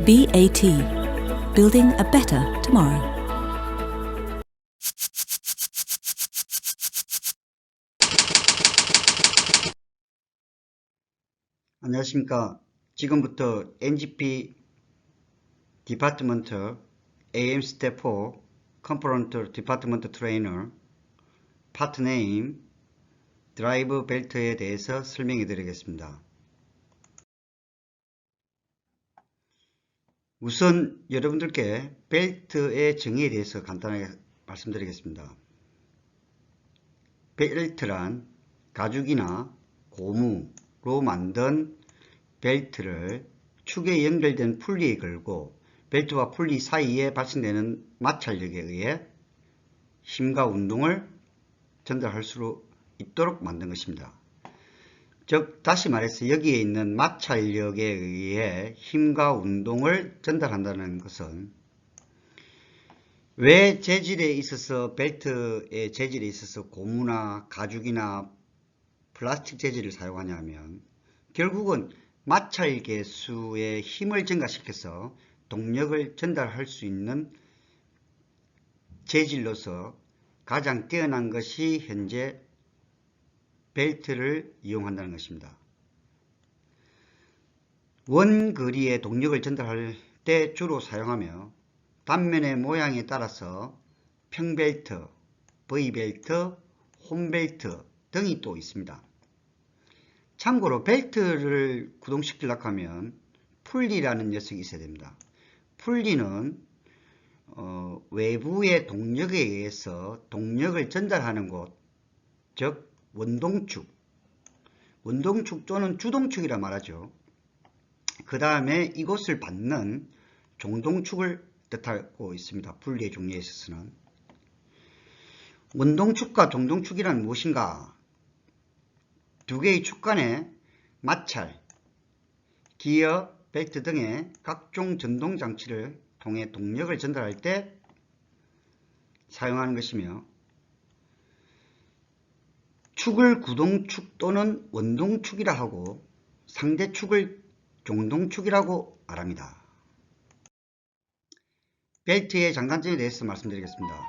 BAT. Building a better tomorrow. 안녕하십니까. 지금부터 NGP 디파트먼트 AM 스텝 4 컴포넌트 디파트먼트 트레이너 파트 네임 드라이브 벨트에 대해서 설명해 드리겠습니다. 우선 여러분들께 벨트의 정의에 대해서 간단하게 말씀드리겠습니다. 벨트란 가죽이나 고무로 만든 벨트를 축에 연결된 풀리에 걸고 벨트와 풀리 사이에 발생되는 마찰력에 의해 힘과 운동을 전달할 수 있도록 만든 것입니다. 즉 다시 말해서 여기에 있는 마찰력에 의해 힘과 운동을 전달한다는 것은 왜 재질에 있어서 벨트의 재질에 있어서 고무나 가죽이나 플라스틱 재질을 사용하냐면 결국은 마찰 계수의 힘을 증가시켜서 동력을 전달할 수 있는 재질로서 가장 뛰어난 것이 현재 벨트를 이용한다는 것입니다. 원거리의 동력을 전달할 때 주로 사용하며 단면의 모양에 따라서 평벨트, V벨트, 홈벨트 등이 또 있습니다. 참고로 벨트를 구동시키려고 하면 풀리라는 녀석이 있어야 됩니다. 풀리는 외부의 동력에 의해서 동력을 전달하는 곳, 즉 원동축 또는 주동축이라 말하죠. 그 다음에 이곳을 받는 종동축을 뜻하고 있습니다. 분리의 종류에 있어서는. 원동축과 종동축이란 무엇인가? 두 개의 축 간의 마찰, 기어, 벨트 등의 각종 전동장치를 통해 동력을 전달할 때 사용하는 것이며 축을 구동축 또는 원동축이라 하고 상대축을 종동축이라고 말합니다. 벨트의 장단점에 대해서 말씀드리겠습니다.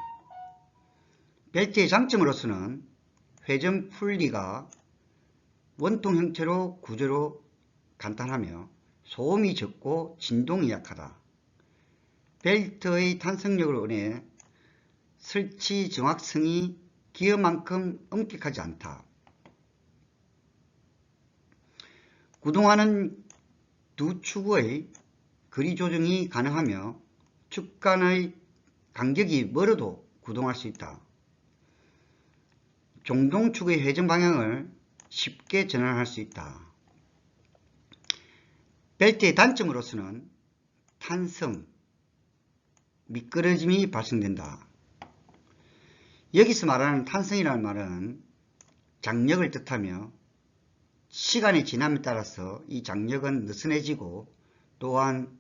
벨트의 장점으로서는 회전 풀리가 원통 형태로 구조로 간단하며 소음이 적고 진동이 약하다. 벨트의 탄성력을 인해 설치 정확성이 기어만큼 엄격하지 않다. 구동하는 두 축의 거리 조정이 가능하며 축 간의 간격이 멀어도 구동할 수 있다. 종동축의 회전 방향을 쉽게 전환할 수 있다. 벨트의 단점으로서는 탄성, 미끄러짐이 발생된다. 여기서 말하는 탄성이라는 말은 장력을 뜻하며 시간이 지남에 따라서 이 장력은 느슨해지고 또한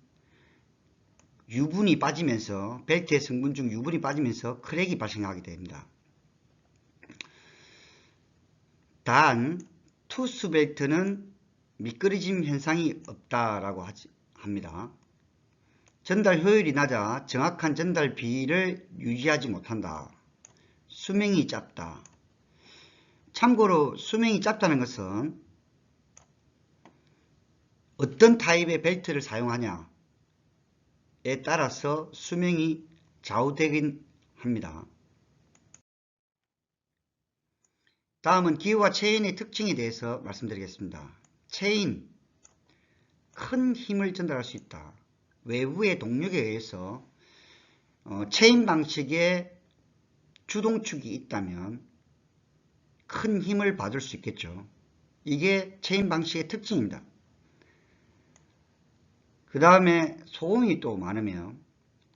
유분이 빠지면서 벨트의 성분 중 유분이 빠지면서 크랙이 발생하게 됩니다. 단 투스 벨트는 미끄러짐 현상이 없다라고 합니다. 전달 효율이 낮아 정확한 전달 비를 유지하지 못한다. 수명이 짧다. 참고로 수명이 짧다는 것은 어떤 타입의 벨트를 사용하냐에 따라서 수명이 좌우되긴 합니다. 다음은 기어와 체인의 특징에 대해서 말씀드리겠습니다. 체인, 큰 힘을 전달할 수 있다. 외부의 동력에 의해서 체인 방식의 주동축이 있다면 큰 힘을 받을 수 있겠죠. 이게 체인 방식의 특징입니다. 그 다음에 소음이 또 많으며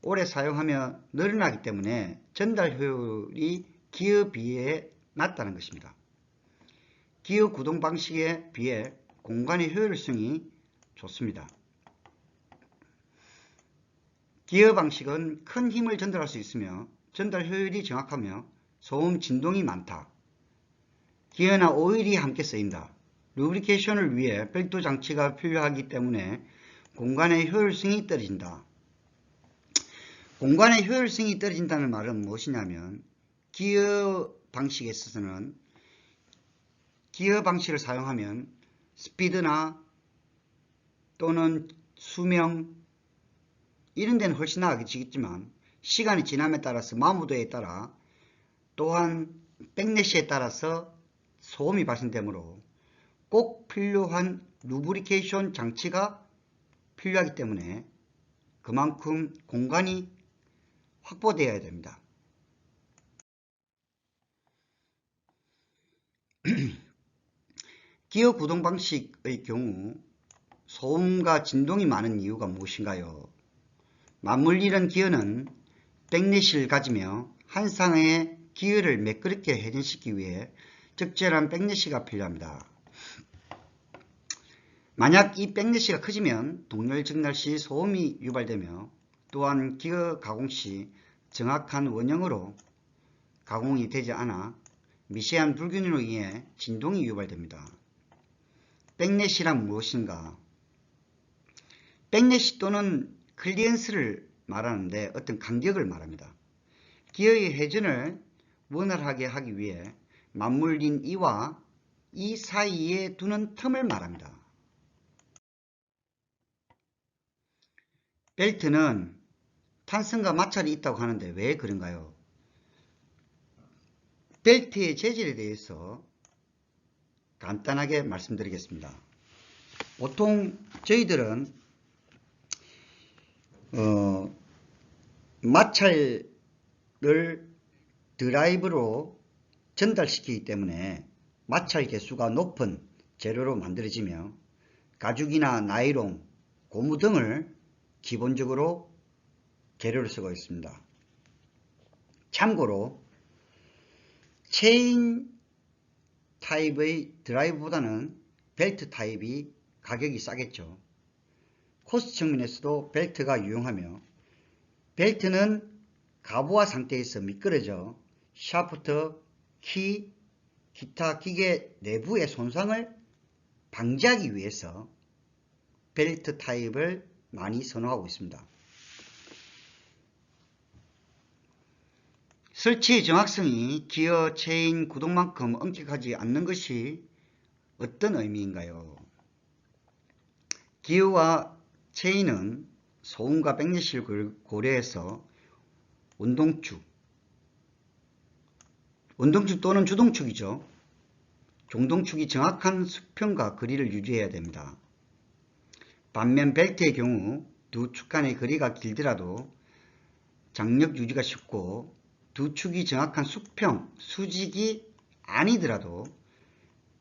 오래 사용하며 늘어나기 때문에 전달 효율이 기어 비해 낮다는 것입니다. 기어 구동 방식에 비해 공간의 효율성이 좋습니다. 기어 방식은 큰 힘을 전달할 수 있으며 전달 효율이 정확하며 소음 진동이 많다. 기어나 오일이 함께 쓰인다. 루브리케이션을 위해 별도 장치가 필요하기 때문에 공간의 효율성이 떨어진다. 공간의 효율성이 떨어진다는 말은 무엇이냐면 기어 방식에 있어서는 기어 방식을 사용하면 스피드나 또는 수명 이런 데는 훨씬 나아지겠지만 시간이 지남에 따라서 마모도에 따라 또한 백래시에 따라서 소음이 발생되므로 꼭 필요한 루브리케이션 장치가 필요하기 때문에 그만큼 공간이 확보되어야 됩니다. 기어 구동 방식의 경우 소음과 진동이 많은 이유가 무엇인가요? 맞물리는 기어는 백래시를 가지며 한 쌍의 기어를 매끄럽게 회전시키기 위해 적절한 백래시가 필요합니다. 만약 이 백래시가 커지면 동열 증날 시 소음이 유발되며 또한 기어 가공 시 정확한 원형으로 가공이 되지 않아 미세한 불균으로 인해 진동이 유발됩니다. 백래시란 무엇인가? 백래시 또는 클리언스를 말하는데 어떤 간격을 말합니다. 기어의 회전을 원활하게 하기 위해 맞물린 이와 이 사이에 두는 틈을 말합니다. 벨트는 탄성과 마찰이 있다고 하는데 왜 그런가요? 벨트의 재질에 대해서 간단하게 말씀드리겠습니다. 보통 저희들은 마찰을 드라이브로 전달시키기 때문에 마찰 개수가 높은 재료로 만들어지며 가죽이나 나일론, 고무 등을 기본적으로 재료로 쓰고 있습니다. 참고로 체인 타입의 드라이브보다는 벨트 타입이 가격이 싸겠죠. 코스트 측면에서도 벨트가 유용하며 벨트는 가부화 상태에서 미끄러져 샤프트, 키, 기타 기계 내부의 손상을 방지하기 위해서 벨트 타입을 많이 선호하고 있습니다. 설치의 정확성이 기어 체인 구동만큼 엄격하지 않는 것이 어떤 의미인가요? 기어와 체인은 소음과 백래시를 고려해서 원동축 또는 주동축이죠. 종동축이 정확한 수평과 거리를 유지해야 됩니다. 반면 벨트의 경우 두 축 간의 거리가 길더라도 장력 유지가 쉽고 두 축이 정확한 수평, 수직이 아니더라도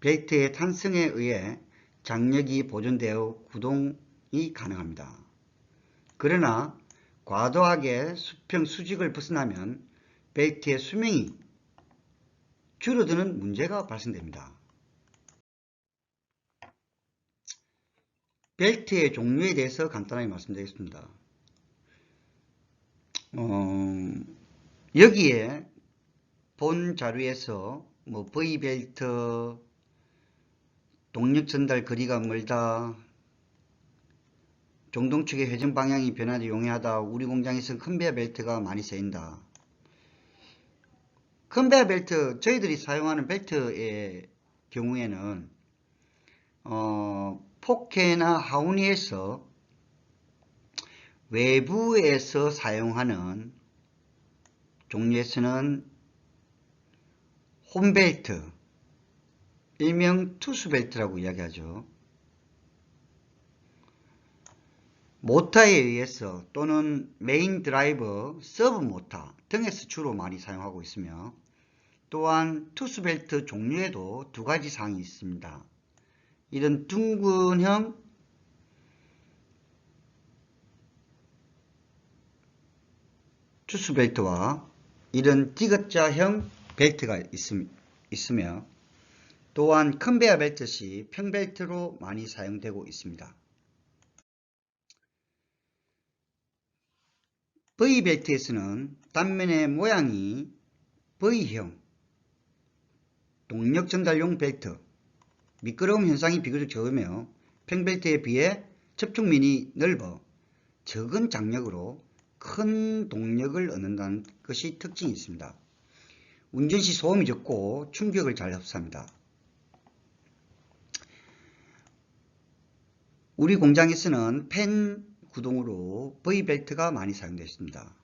벨트의 탄성에 의해 장력이 보존되어 구동이 가능합니다. 그러나 과도하게 수평, 수직을 벗어나면 벨트의 수명이 줄어드는 문제가 발생됩니다. 벨트의 종류에 대해서 간단하게 말씀드리겠습니다. 여기에 본 자료에서 V벨트, 동력 전달 거리가 멀다, 종동축의 회전 방향이 변화에 용이하다, 우리 공장에서는 컨베어 벨트가 많이 쓰인다. 컨베어 벨트, 저희들이 사용하는 벨트의 경우에는 포케나 하우니에서 외부에서 사용하는 종류에서는 홈벨트, 일명 투수벨트라고 이야기하죠. 모터에 의해서 또는 메인 드라이버, 서브 모터 등에서 주로 많이 사용하고 있으며 또한 투수벨트 종류에도 두 가지 사항이 있습니다. 이런 둥근형 투수벨트와 이런 D자형 벨트가 있으며 또한 컨베어 벨트 시 평벨트로 많이 사용되고 있습니다. V벨트에서는 단면의 모양이 V형 동력 전달용 벨트, 미끄러움 현상이 비교적 적으며 평벨트에 비해 접촉면이 넓어 적은 장력으로 큰 동력을 얻는다는 것이 특징이 있습니다. 운전 시 소음이 적고 충격을 잘 흡수합니다. 우리 공장에서는 펜 구동으로 V벨트가 많이 사용되어 있습니다.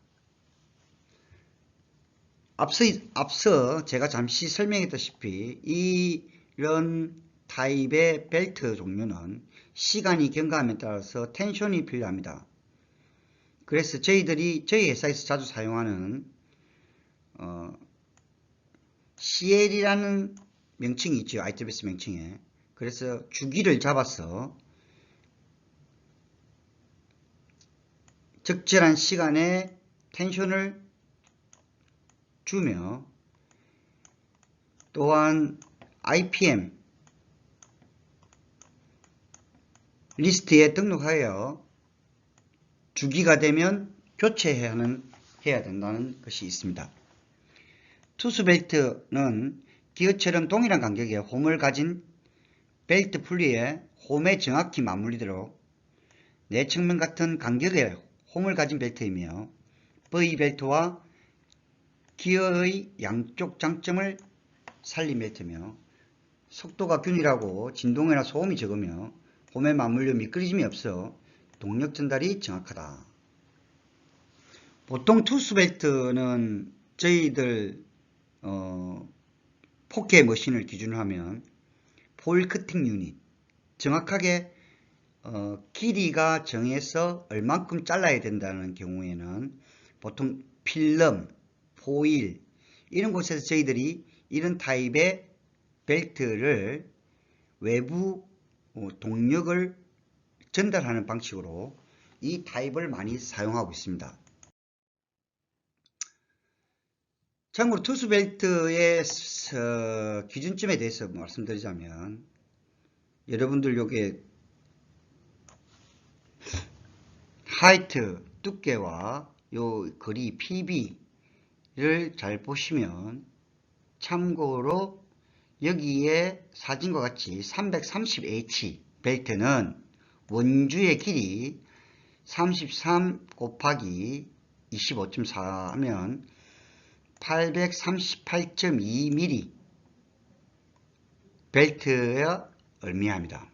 앞서 제가 잠시 설명했다시피 이런 타입의 벨트 종류는 시간이 경과함에 따라서 텐션이 필요합니다. 그래서 저희 회사에서 자주 사용하는 CL이라는 명칭이 있죠. IWS 명칭에. 그래서 주기를 잡아서 적절한 시간에 텐션을 주며 또한 IPM 리스트에 등록하여 주기가 되면 교체해야 된다는 것이 있습니다. 투수벨트는 기어처럼 동일한 간격의 홈을 가진 벨트 풀리에 홈에 정확히 맞물리도록 내측면 같은 간격의 홈을 가진 벨트이며 V벨트와 기어의 양쪽 장점을 살린 벨트며 속도가 균일하고 진동이나 소음이 적으며 홈에 맞물려 미끄러짐이 없어 동력 전달이 정확하다. 보통 투수벨트는 저희들 포켓 머신을 기준으로 하면 폴 커팅 유닛 정확하게 길이가 정해서 얼만큼 잘라야 된다는 경우에는 보통 필름, 포일 이런 곳에서 저희들이 이런 타입의 벨트를 외부 동력을 전달하는 방식으로 이 타입을 많이 사용하고 있습니다. 참고로 투수벨트의 기준점에 대해서 말씀드리자면 여러분들 요게 하이트 두께와 요 거리 PB를 잘 보시면 참고로 여기에 사진과 같이 330H 벨트는 원주의 길이 33 곱하기 25.4 하면 838.2mm 벨트에 의미합니다.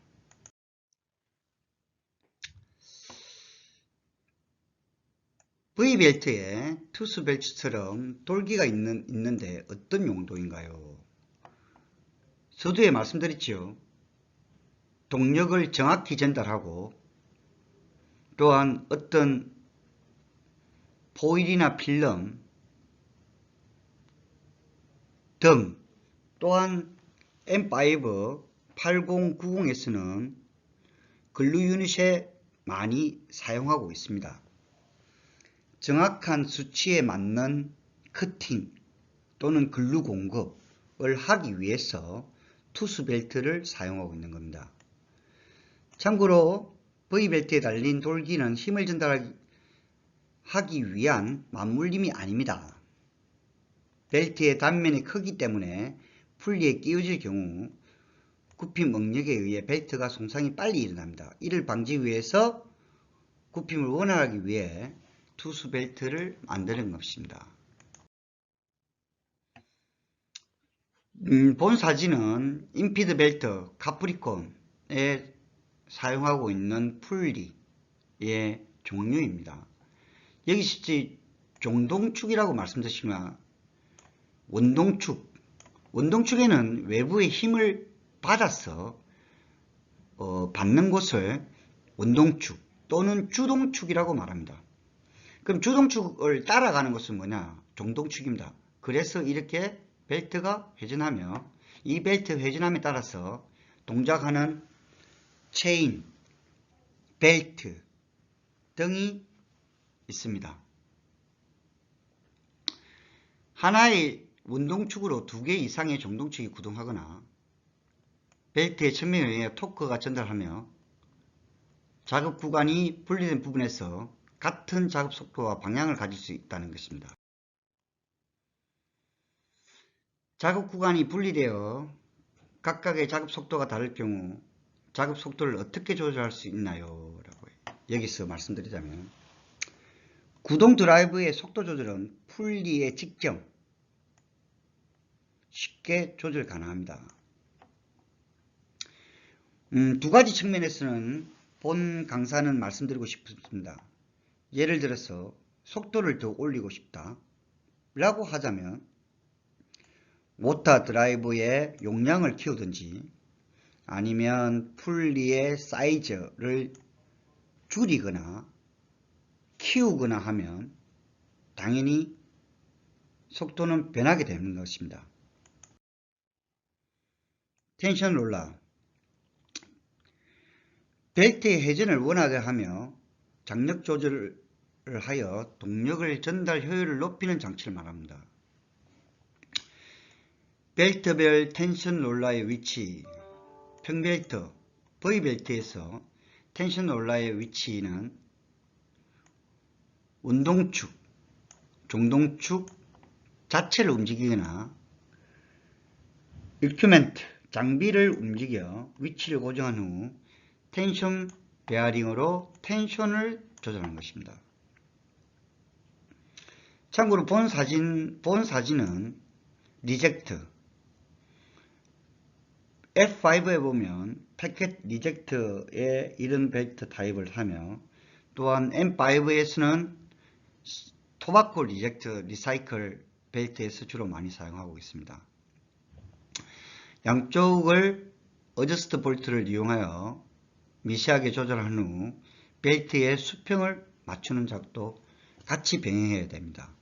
V벨트에 투수벨트처럼 돌기가 있는데 어떤 용도인가요? 서두에 말씀드렸죠. 동력을 정확히 전달하고 또한 어떤 포일이나 필름 등 또한 M5 8090에서는 글루 유닛에 많이 사용하고 있습니다. 정확한 수치에 맞는 커팅 또는 글루 공급을 하기 위해서 투수벨트를 사용하고 있는 겁니다. 참고로 V벨트에 달린 돌기는 힘을 전달하기 위한 맞물림이 아닙니다. 벨트의 단면이 크기 때문에 풀리에 끼워질 경우 굽힘 응력에 의해 벨트가 손상이 빨리 일어납니다. 이를 방지 위해서 굽힘을 원활하게 위해 투수 벨트를 만드는 것입니다. 본 사진은 인피드 벨트 카프리콘에 사용하고 있는 풀리의 종류입니다. 여기 실제 종동축이라고 말씀드리지만 원동축에는 외부의 힘을 받아서 받는 곳을 원동축 또는 주동축이라고 말합니다. 그럼 주동축을 따라가는 것은 뭐냐? 종동축입니다. 그래서 이렇게 벨트가 회전하며 이 벨트 회전함에 따라서 동작하는 체인, 벨트 등이 있습니다. 하나의 원동축으로 2개 이상의 종동축이 구동하거나 벨트의 측면에 의해 토크가 전달하며 작업 구간이 분리된 부분에서 같은 작업 속도와 방향을 가질 수 있다는 것입니다. 작업 구간이 분리되어 각각의 작업 속도가 다를 경우 작업 속도를 어떻게 조절할 수 있나요? 라고 여기서 말씀드리자면, 구동 드라이브의 속도 조절은 풀리에 직경 쉽게 조절 가능합니다. 두 가지 측면에서는 본 강사는 말씀드리고 싶습니다. 예를 들어서 속도를 더 올리고 싶다 라고 하자면 모터 드라이브의 용량을 키우든지 아니면 풀리의 사이즈를 줄이거나 키우거나 하면 당연히 속도는 변하게 되는 것입니다. 텐션 롤러, 벨트의 회전을 원하게 하며 장력 조절을 하여 동력을 전달 효율을 높이는 장치를 말합니다. 벨트별 텐션 롤러의 위치, 평벨트, V벨트에서 텐션 롤러의 위치는 운동축, 종동축 자체를 움직이거나 이큐멘트, 장비를 움직여 위치를 고정한 후 텐션 베어링으로 텐션을 조절하는 것입니다. 참고로 본 사진은 리젝트, F5에 보면 패켓 리젝트에 이런 벨트 타입을 하며 또한 M5에서는 토바코 리젝트 리사이클 벨트에서 주로 많이 사용하고 있습니다. 양쪽을 어저스트 볼트를 이용하여 미세하게 조절한 후 벨트의 수평을 맞추는 작업도 같이 병행해야 됩니다.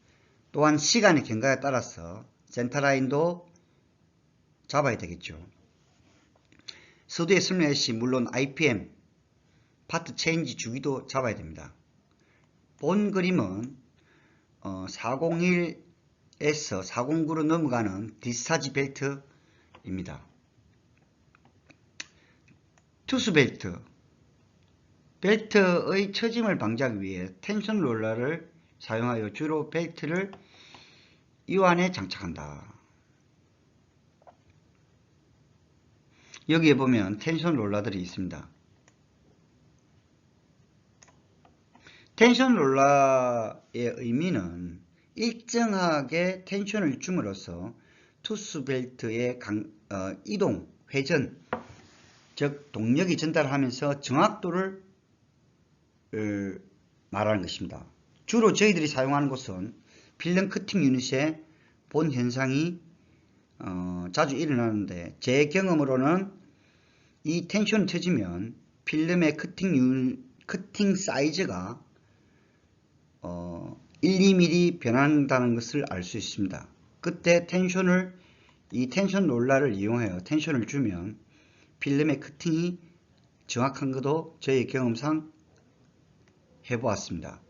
또한 시간의 경과에 따라서 센터라인도 잡아야 되겠죠. 서두에 설명했듯이 물론 RPM, 파트 체인지 주기도 잡아야 됩니다. 본 그림은 401에서 409로 넘어가는 디스차지 벨트입니다. 투스 벨트, 벨트의 처짐을 방지하기 위해 텐션 롤러를 사용하여 주로 벨트를 이완에 장착한다. 여기에 보면 텐션 롤러들이 있습니다. 텐션 롤러의 의미는 일정하게 텐션을 줌으로써 투스 벨트의 이동, 회전, 즉 동력이 전달하면서 정확도를 말하는 것입니다. 주로 저희들이 사용하는 곳은 필름 커팅 유닛의 본 현상이 자주 일어나는데 제 경험으로는 이 텐션을 쳐지면 필름의 커팅 사이즈가 1, 2mm 변한다는 것을 알 수 있습니다. 그때 이 텐션 롤러를 이용하여 텐션을 주면 필름의 커팅이 정확한 것도 저의 경험상 해보았습니다.